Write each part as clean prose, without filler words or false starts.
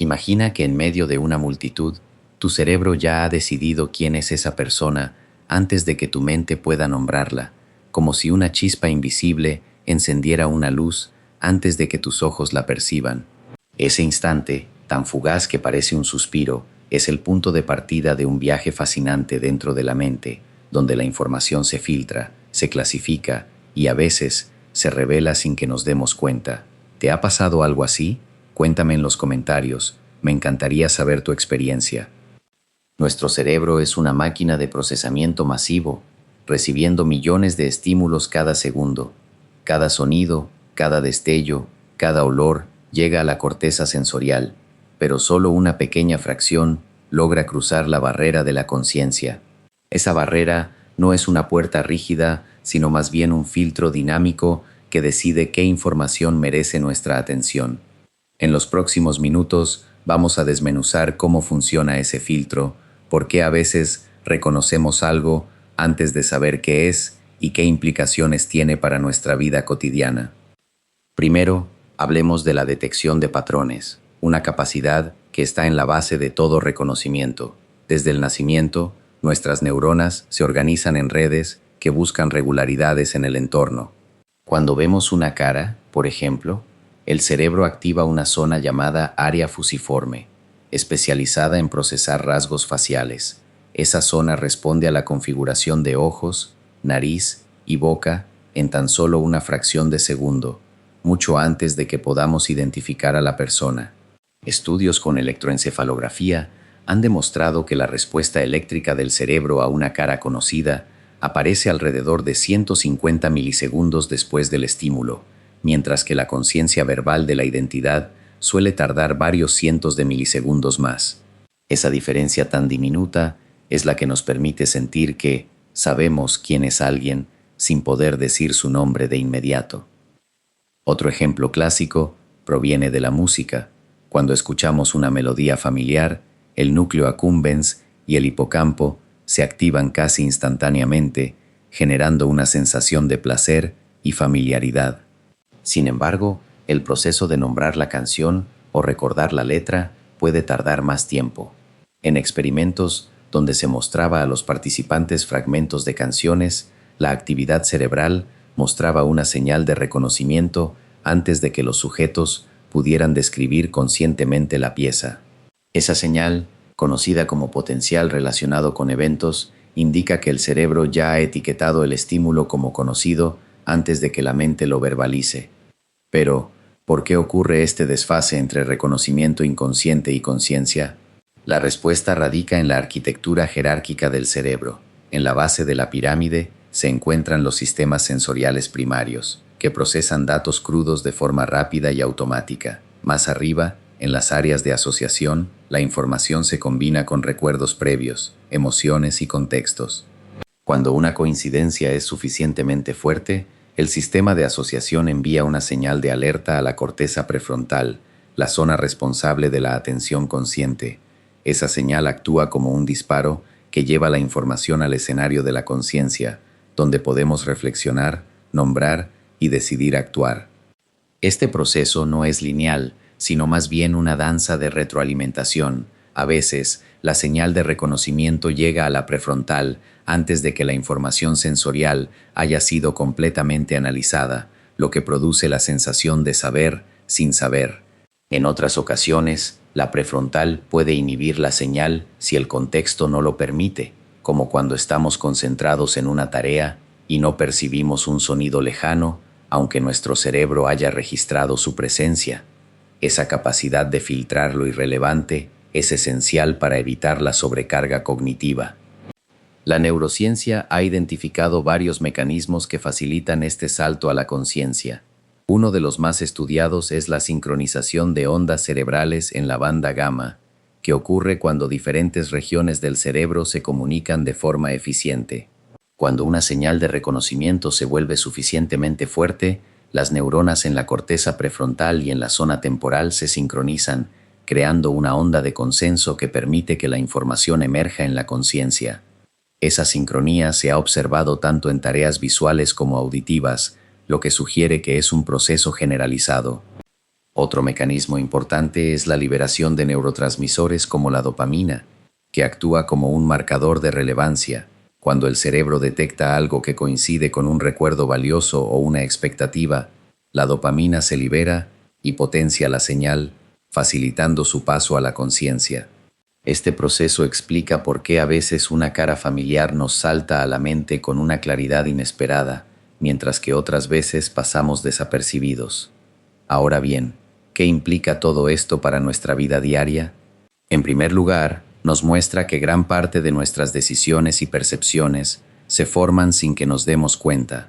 Imagina que en medio de una multitud, tu cerebro ya ha decidido quién es esa persona antes de que tu mente pueda nombrarla, como si una chispa invisible encendiera una luz antes de que tus ojos la perciban. Ese instante, tan fugaz que parece un suspiro, es el punto de partida de un viaje fascinante dentro de la mente, donde la información se filtra, se clasifica y a veces se revela sin que nos demos cuenta. ¿Te ha pasado algo así? Cuéntame en los comentarios, me encantaría saber tu experiencia. Nuestro cerebro es una máquina de procesamiento masivo, recibiendo millones de estímulos cada segundo. Cada sonido, cada destello, cada olor llega a la corteza sensorial, pero solo una pequeña fracción logra cruzar la barrera de la conciencia. Esa barrera no es una puerta rígida, sino más bien un filtro dinámico que decide qué información merece nuestra atención. En los próximos minutos vamos a desmenuzar cómo funciona ese filtro, por qué a veces reconocemos algo antes de saber qué es y qué implicaciones tiene para nuestra vida cotidiana. Primero, hablemos de la detección de patrones, una capacidad que está en la base de todo reconocimiento. Desde el nacimiento, nuestras neuronas se organizan en redes que buscan regularidades en el entorno. Cuando vemos una cara, por ejemplo, el cerebro activa una zona llamada área fusiforme, especializada en procesar rasgos faciales. Esa zona responde a la configuración de ojos, nariz y boca en tan solo una fracción de segundo, mucho antes de que podamos identificar a la persona. Estudios con electroencefalografía han demostrado que la respuesta eléctrica del cerebro a una cara conocida aparece alrededor de 150 milisegundos después del estímulo, mientras que la conciencia verbal de la identidad suele tardar varios cientos de milisegundos más. Esa diferencia tan diminuta es la que nos permite sentir que sabemos quién es alguien sin poder decir su nombre de inmediato. Otro ejemplo clásico proviene de la música. Cuando escuchamos una melodía familiar, el núcleo accumbens y el hipocampo se activan casi instantáneamente, generando una sensación de placer y familiaridad. Sin embargo, el proceso de nombrar la canción o recordar la letra puede tardar más tiempo. En experimentos donde se mostraba a los participantes fragmentos de canciones, la actividad cerebral mostraba una señal de reconocimiento antes de que los sujetos pudieran describir conscientemente la pieza. Esa señal, conocida como potencial relacionado con eventos, indica que el cerebro ya ha etiquetado el estímulo como conocido antes de que la mente lo verbalice. Pero, ¿por qué ocurre este desfase entre reconocimiento inconsciente y conciencia? La respuesta radica en la arquitectura jerárquica del cerebro. En la base de la pirámide se encuentran los sistemas sensoriales primarios, que procesan datos crudos de forma rápida y automática. Más arriba, en las áreas de asociación, la información se combina con recuerdos previos, emociones y contextos. Cuando una coincidencia es suficientemente fuerte, el sistema de asociación envía una señal de alerta a la corteza prefrontal, la zona responsable de la atención consciente. Esa señal actúa como un disparo que lleva la información al escenario de la conciencia, donde podemos reflexionar, nombrar y decidir actuar. Este proceso no es lineal, sino más bien una danza de retroalimentación. A veces, la señal de reconocimiento llega a la prefrontal antes de que la información sensorial haya sido completamente analizada, lo que produce la sensación de saber sin saber. En otras ocasiones, la prefrontal puede inhibir la señal si el contexto no lo permite, como cuando estamos concentrados en una tarea y no percibimos un sonido lejano, aunque nuestro cerebro haya registrado su presencia. Esa capacidad de filtrar lo irrelevante es esencial para evitar la sobrecarga cognitiva. La neurociencia ha identificado varios mecanismos que facilitan este salto a la conciencia. Uno de los más estudiados es la sincronización de ondas cerebrales en la banda gamma, que ocurre cuando diferentes regiones del cerebro se comunican de forma eficiente. Cuando una señal de reconocimiento se vuelve suficientemente fuerte, las neuronas en la corteza prefrontal y en la zona temporal se sincronizan, creando una onda de consenso que permite que la información emerja en la conciencia. Esa sincronía se ha observado tanto en tareas visuales como auditivas, lo que sugiere que es un proceso generalizado. Otro mecanismo importante es la liberación de neurotransmisores como la dopamina, que actúa como un marcador de relevancia. Cuando el cerebro detecta algo que coincide con un recuerdo valioso o una expectativa, la dopamina se libera y potencia la señal, facilitando su paso a la conciencia. Este proceso explica por qué a veces una cara familiar nos salta a la mente con una claridad inesperada, mientras que otras veces pasamos desapercibidos. Ahora bien, ¿qué implica todo esto para nuestra vida diaria? En primer lugar, nos muestra que gran parte de nuestras decisiones y percepciones se forman sin que nos demos cuenta.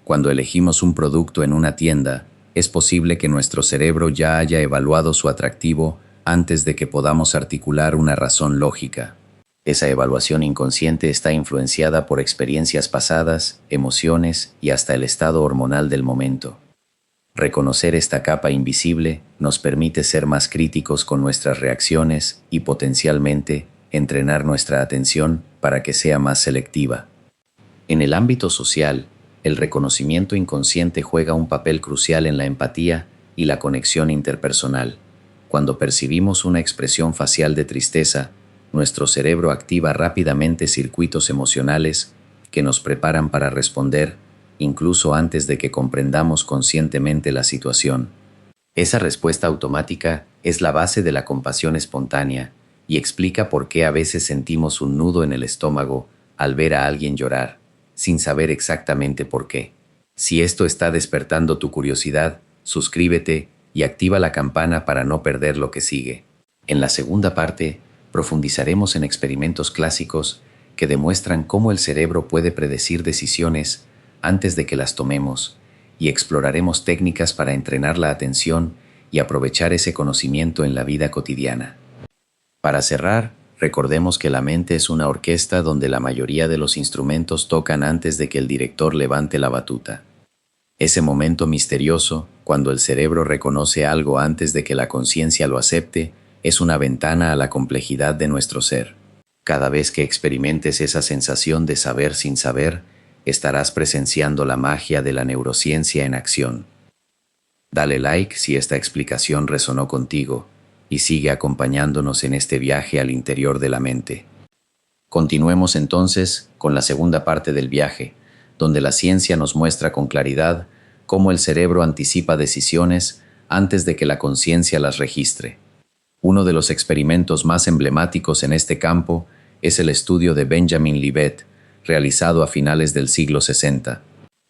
Cuando elegimos un producto en una tienda, es posible que nuestro cerebro ya haya evaluado su atractivo antes de que podamos articular una razón lógica. Esa evaluación inconsciente está influenciada por experiencias pasadas, emociones y hasta el estado hormonal del momento. Reconocer esta capa invisible nos permite ser más críticos con nuestras reacciones y potencialmente entrenar nuestra atención para que sea más selectiva. En el ámbito social, el reconocimiento inconsciente juega un papel crucial en la empatía y la conexión interpersonal. Cuando percibimos una expresión facial de tristeza, nuestro cerebro activa rápidamente circuitos emocionales que nos preparan para responder, incluso antes de que comprendamos conscientemente la situación. Esa respuesta automática es la base de la compasión espontánea y explica por qué a veces sentimos un nudo en el estómago al ver a alguien llorar, sin saber exactamente por qué. Si esto está despertando tu curiosidad, suscríbete y activa la campana para no perder lo que sigue. En la segunda parte, profundizaremos en experimentos clásicos que demuestran cómo el cerebro puede predecir decisiones antes de que las tomemos, y exploraremos técnicas para entrenar la atención y aprovechar ese conocimiento en la vida cotidiana. Para cerrar, recordemos que la mente es una orquesta donde la mayoría de los instrumentos tocan antes de que el director levante la batuta. Ese momento misterioso, cuando el cerebro reconoce algo antes de que la conciencia lo acepte, es una ventana a la complejidad de nuestro ser. Cada vez que experimentes esa sensación de saber sin saber, estarás presenciando la magia de la neurociencia en acción. Dale like si esta explicación resonó contigo y sigue acompañándonos en este viaje al interior de la mente. Continuemos entonces con la segunda parte del viaje, donde la ciencia nos muestra con claridad cómo el cerebro anticipa decisiones antes de que la conciencia las registre. Uno de los experimentos más emblemáticos en este campo es el estudio de Benjamin Libet, realizado a finales del siglo 60.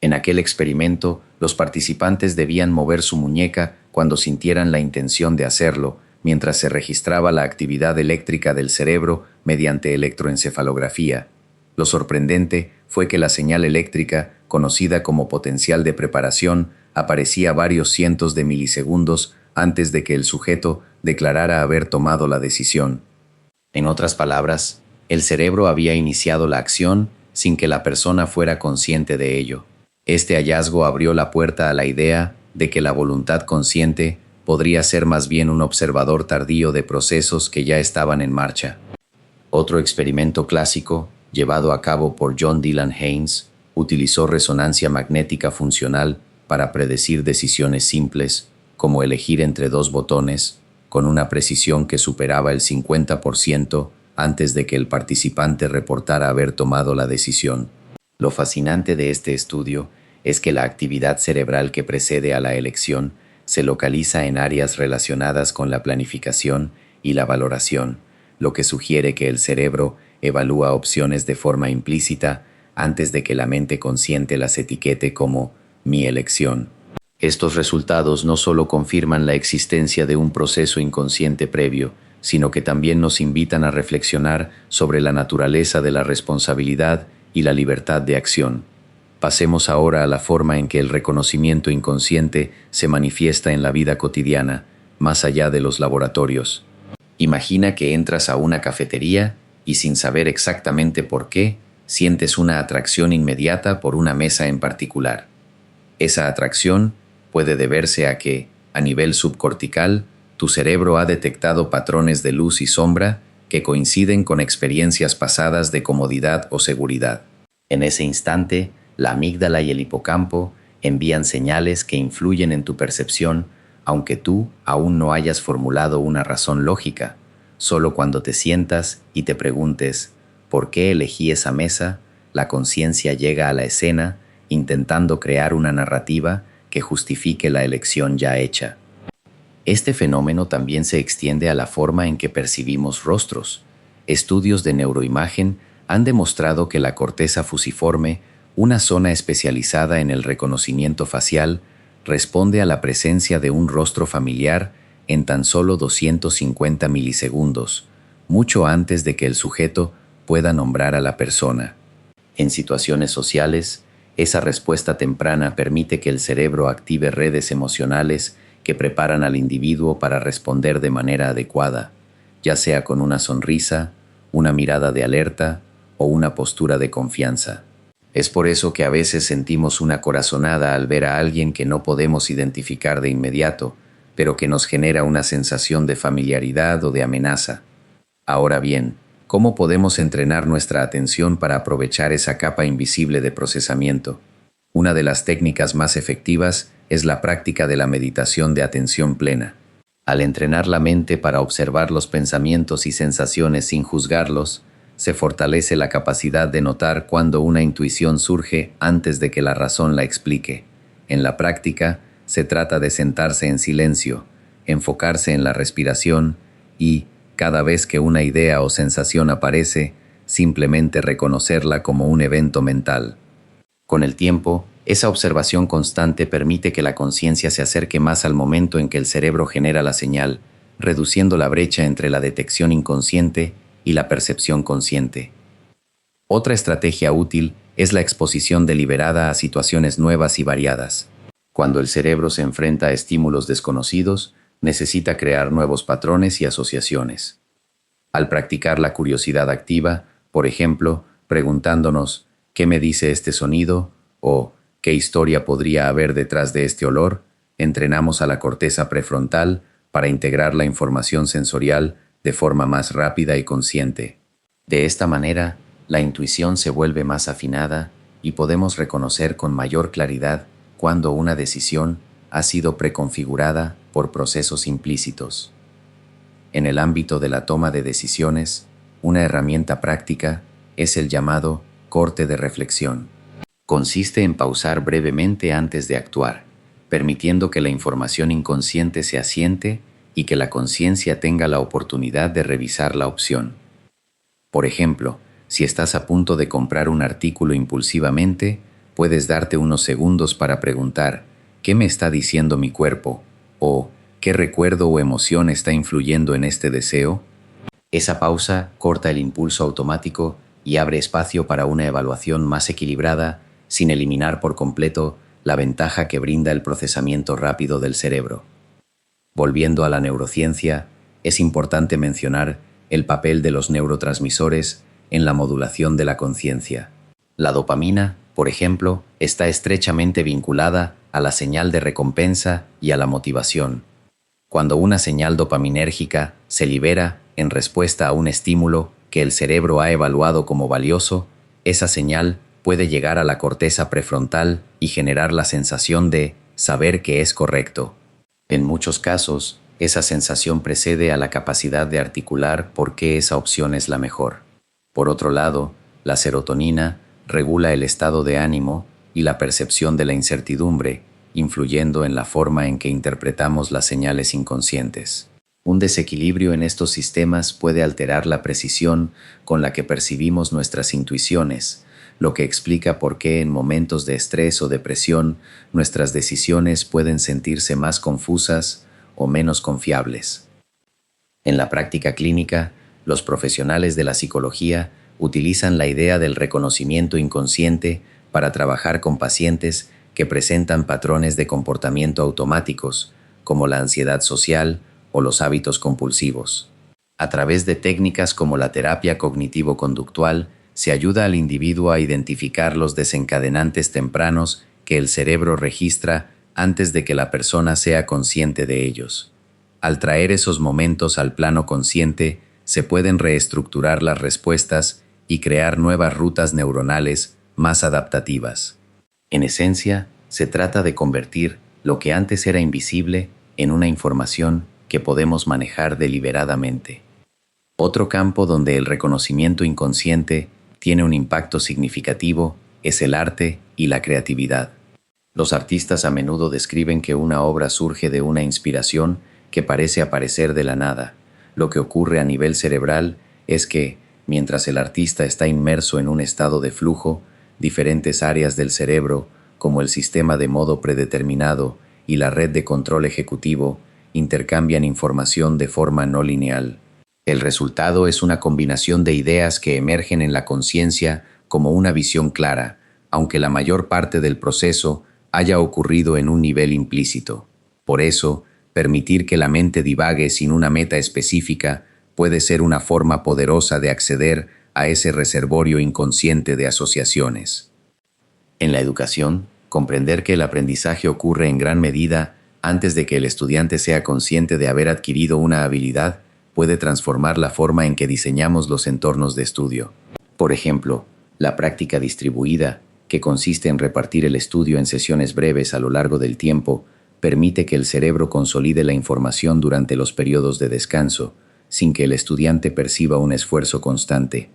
En aquel experimento, los participantes debían mover su muñeca cuando sintieran la intención de hacerlo, mientras se registraba la actividad eléctrica del cerebro mediante electroencefalografía. Lo sorprendente fue que la señal eléctrica, conocida como potencial de preparación, aparecía varios cientos de milisegundos antes de que el sujeto declarara haber tomado la decisión. En otras palabras, el cerebro había iniciado la acción sin que la persona fuera consciente de ello. Este hallazgo abrió la puerta a la idea de que la voluntad consciente podría ser más bien un observador tardío de procesos que ya estaban en marcha. Otro experimento clásico, llevado a cabo por John Dylan Haynes, utilizó resonancia magnética funcional para predecir decisiones simples, como elegir entre dos botones, con una precisión que superaba el 50% antes de que el participante reportara haber tomado la decisión. Lo fascinante de este estudio es que la actividad cerebral que precede a la elección se localiza en áreas relacionadas con la planificación y la valoración, lo que sugiere que el cerebro evalúa opciones de forma implícita antes de que la mente consciente las etiquete como mi elección. Estos resultados no solo confirman la existencia de un proceso inconsciente previo, sino que también nos invitan a reflexionar sobre la naturaleza de la responsabilidad y la libertad de acción. Pasemos ahora a la forma en que el reconocimiento inconsciente se manifiesta en la vida cotidiana, más allá de los laboratorios. Imagina que entras a una cafetería y, sin saber exactamente por qué, sientes una atracción inmediata por una mesa en particular. Esa atracción puede deberse a que, a nivel subcortical, tu cerebro ha detectado patrones de luz y sombra que coinciden con experiencias pasadas de comodidad o seguridad. En ese instante, la amígdala y el hipocampo envían señales que influyen en tu percepción, aunque tú aún no hayas formulado una razón lógica. Solo cuando te sientas y te preguntes ¿por qué elegí esa mesa?, la conciencia llega a la escena intentando crear una narrativa que justifique la elección ya hecha. Este fenómeno también se extiende a la forma en que percibimos rostros. Estudios de neuroimagen han demostrado que la corteza fusiforme, una zona especializada en el reconocimiento facial, responde a la presencia de un rostro familiar en tan solo 250 milisegundos, mucho antes de que el sujeto pueda nombrar a la persona. En situaciones sociales, esa respuesta temprana permite que el cerebro active redes emocionales que preparan al individuo para responder de manera adecuada, ya sea con una sonrisa, una mirada de alerta o una postura de confianza. Es por eso que a veces sentimos una corazonada al ver a alguien que no podemos identificar de inmediato, pero que nos genera una sensación de familiaridad o de amenaza. Ahora bien, ¿cómo podemos entrenar nuestra atención para aprovechar esa capa invisible de procesamiento? Una de las técnicas más efectivas es la práctica de la meditación de atención plena. Al entrenar la mente para observar los pensamientos y sensaciones sin juzgarlos, se fortalece la capacidad de notar cuando una intuición surge antes de que la razón la explique. En la práctica, se trata de sentarse en silencio, enfocarse en la respiración y, cada vez que una idea o sensación aparece, simplemente reconocerla como un evento mental. Con el tiempo, esa observación constante permite que la conciencia se acerque más al momento en que el cerebro genera la señal, reduciendo la brecha entre la detección inconsciente y la percepción consciente. Otra estrategia útil es la exposición deliberada a situaciones nuevas y variadas. Cuando el cerebro se enfrenta a estímulos desconocidos, necesita crear nuevos patrones y asociaciones. Al practicar la curiosidad activa, por ejemplo, preguntándonos ¿qué me dice este sonido? O ¿qué historia podría haber detrás de este olor?, entrenamos a la corteza prefrontal para integrar la información sensorial de forma más rápida y consciente. De esta manera, la intuición se vuelve más afinada y podemos reconocer con mayor claridad cuando una decisión ha sido preconfigurada por procesos implícitos. En el ámbito de la toma de decisiones, una herramienta práctica es el llamado corte de reflexión. Consiste en pausar brevemente antes de actuar, permitiendo que la información inconsciente se asiente y que la conciencia tenga la oportunidad de revisar la opción. Por ejemplo, si estás a punto de comprar un artículo impulsivamente, puedes darte unos segundos para preguntar ¿qué me está diciendo mi cuerpo? O ¿qué recuerdo o emoción está influyendo en este deseo? Esa pausa corta el impulso automático y abre espacio para una evaluación más equilibrada, sin eliminar por completo la ventaja que brinda el procesamiento rápido del cerebro. Volviendo a la neurociencia, es importante mencionar el papel de los neurotransmisores en la modulación de la conciencia. La dopamina, por ejemplo, está estrechamente vinculada a la señal de recompensa y a la motivación. Cuando una señal dopaminérgica se libera en respuesta a un estímulo que el cerebro ha evaluado como valioso, esa señal puede llegar a la corteza prefrontal y generar la sensación de saber que es correcto. En muchos casos, esa sensación precede a la capacidad de articular por qué esa opción es la mejor. Por otro lado, la serotonina regula el estado de ánimo y la percepción de la incertidumbre, influyendo en la forma en que interpretamos las señales inconscientes. Un desequilibrio en estos sistemas puede alterar la precisión con la que percibimos nuestras intuiciones, lo que explica por qué en momentos de estrés o depresión nuestras decisiones pueden sentirse más confusas o menos confiables. En la práctica clínica, los profesionales de la psicología utilizan la idea del reconocimiento inconsciente para trabajar con pacientes que presentan patrones de comportamiento automáticos, como la ansiedad social o los hábitos compulsivos. A través de técnicas como la terapia cognitivo-conductual, se ayuda al individuo a identificar los desencadenantes tempranos que el cerebro registra antes de que la persona sea consciente de ellos. Al traer esos momentos al plano consciente, se pueden reestructurar las respuestas y crear nuevas rutas neuronales más adaptativas. En esencia, se trata de convertir lo que antes era invisible en una información que podemos manejar deliberadamente. Otro campo donde el reconocimiento inconsciente tiene un impacto significativo es el arte y la creatividad. Los artistas a menudo describen que una obra surge de una inspiración que parece aparecer de la nada. Lo que ocurre a nivel cerebral es que, mientras el artista está inmerso en un estado de flujo, diferentes áreas del cerebro, como el sistema de modo predeterminado y la red de control ejecutivo, intercambian información de forma no lineal. El resultado es una combinación de ideas que emergen en la conciencia como una visión clara, aunque la mayor parte del proceso haya ocurrido en un nivel implícito. Por eso, permitir que la mente divague sin una meta específica puede ser una forma poderosa de acceder a ese reservorio inconsciente de asociaciones. En la educación, comprender que el aprendizaje ocurre en gran medida antes de que el estudiante sea consciente de haber adquirido una habilidad puede transformar la forma en que diseñamos los entornos de estudio. Por ejemplo, la práctica distribuida, que consiste en repartir el estudio en sesiones breves a lo largo del tiempo, permite que el cerebro consolide la información durante los periodos de descanso, sin que el estudiante perciba un esfuerzo constante.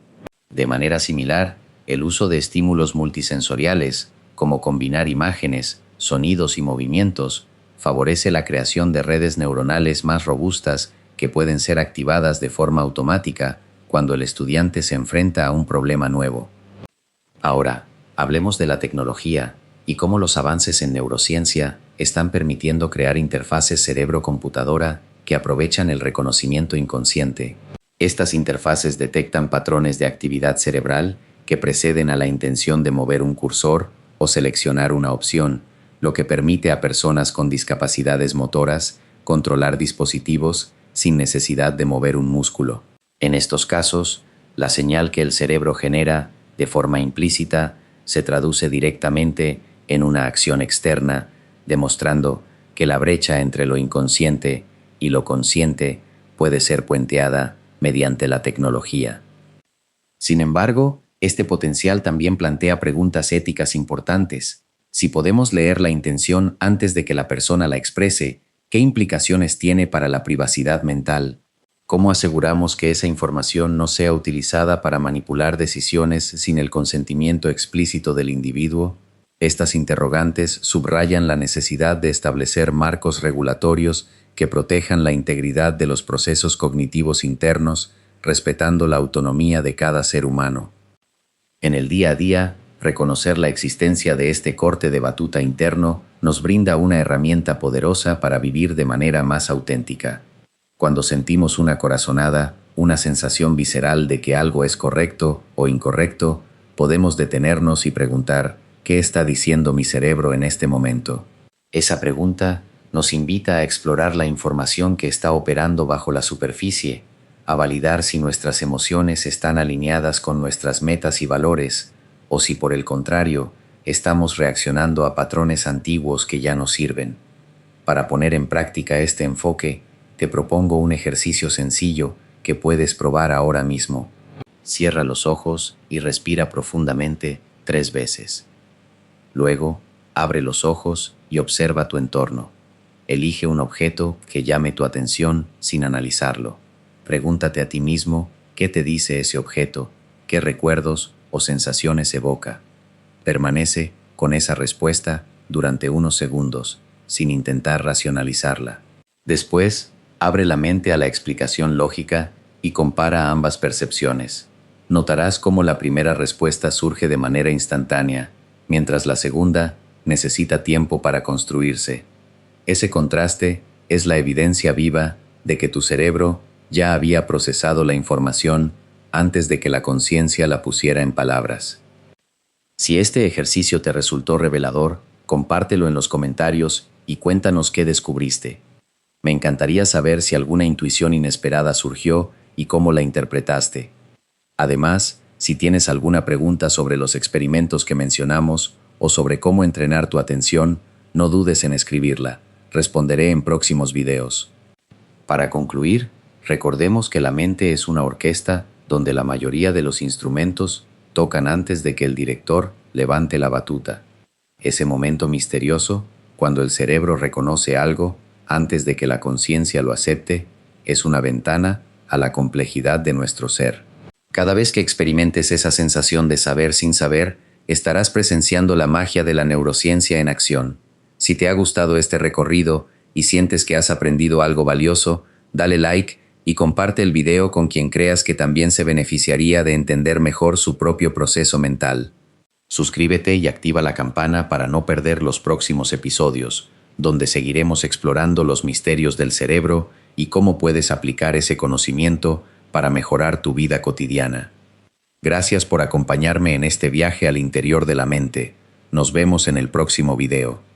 De manera similar, el uso de estímulos multisensoriales, como combinar imágenes, sonidos y movimientos, favorece la creación de redes neuronales más robustas que pueden ser activadas de forma automática cuando el estudiante se enfrenta a un problema nuevo. Ahora, hablemos de la tecnología y cómo los avances en neurociencia están permitiendo crear interfaces cerebro-computadora que aprovechan el reconocimiento inconsciente. Estas interfaces detectan patrones de actividad cerebral que preceden a la intención de mover un cursor o seleccionar una opción, lo que permite a personas con discapacidades motoras controlar dispositivos sin necesidad de mover un músculo. En estos casos, la señal que el cerebro genera de forma implícita se traduce directamente en una acción externa, demostrando que la brecha entre lo inconsciente y lo consciente puede ser puenteada mediante la tecnología. Sin embargo, este potencial también plantea preguntas éticas importantes. Si podemos leer la intención antes de que la persona la exprese, ¿qué implicaciones tiene para la privacidad mental? ¿Cómo aseguramos que esa información no sea utilizada para manipular decisiones sin el consentimiento explícito del individuo? Estas interrogantes subrayan la necesidad de establecer marcos regulatorios que protejan la integridad de los procesos cognitivos internos, respetando la autonomía de cada ser humano. En el día a día, reconocer la existencia de este corte de batuta interno nos brinda una herramienta poderosa para vivir de manera más auténtica. Cuando sentimos una corazonada, una sensación visceral de que algo es correcto o incorrecto, podemos detenernos y preguntar, ¿qué está diciendo mi cerebro en este momento? Esa pregunta nos invita a explorar la información que está operando bajo la superficie, a validar si nuestras emociones están alineadas con nuestras metas y valores, o si por el contrario, estamos reaccionando a patrones antiguos que ya no sirven. Para poner en práctica este enfoque, te propongo un ejercicio sencillo que puedes probar ahora mismo. Cierra los ojos y respira profundamente 3 veces. Luego, abre los ojos y observa tu entorno. Elige un objeto que llame tu atención sin analizarlo. Pregúntate a ti mismo qué te dice ese objeto, qué recuerdos o sensaciones evoca. Permanece con esa respuesta durante unos segundos, sin intentar racionalizarla. Después, abre la mente a la explicación lógica y compara ambas percepciones. Notarás cómo la primera respuesta surge de manera instantánea, mientras la segunda necesita tiempo para construirse. Ese contraste es la evidencia viva de que tu cerebro ya había procesado la información antes de que la conciencia la pusiera en palabras. Si este ejercicio te resultó revelador, compártelo en los comentarios y cuéntanos qué descubriste. Me encantaría saber si alguna intuición inesperada surgió y cómo la interpretaste. Además, si tienes alguna pregunta sobre los experimentos que mencionamos o sobre cómo entrenar tu atención, no dudes en escribirla. Responderé en próximos videos. Para concluir, recordemos que la mente es una orquesta donde la mayoría de los instrumentos tocan antes de que el director levante la batuta. Ese momento misterioso, cuando el cerebro reconoce algo antes de que la conciencia lo acepte, es una ventana a la complejidad de nuestro ser. Cada vez que experimentes esa sensación de saber sin saber, estarás presenciando la magia de la neurociencia en acción. Si te ha gustado este recorrido y sientes que has aprendido algo valioso, dale like y comparte el video con quien creas que también se beneficiaría de entender mejor su propio proceso mental. Suscríbete y activa la campana para no perder los próximos episodios, donde seguiremos explorando los misterios del cerebro y cómo puedes aplicar ese conocimiento para mejorar tu vida cotidiana. Gracias por acompañarme en este viaje al interior de la mente. Nos vemos en el próximo video.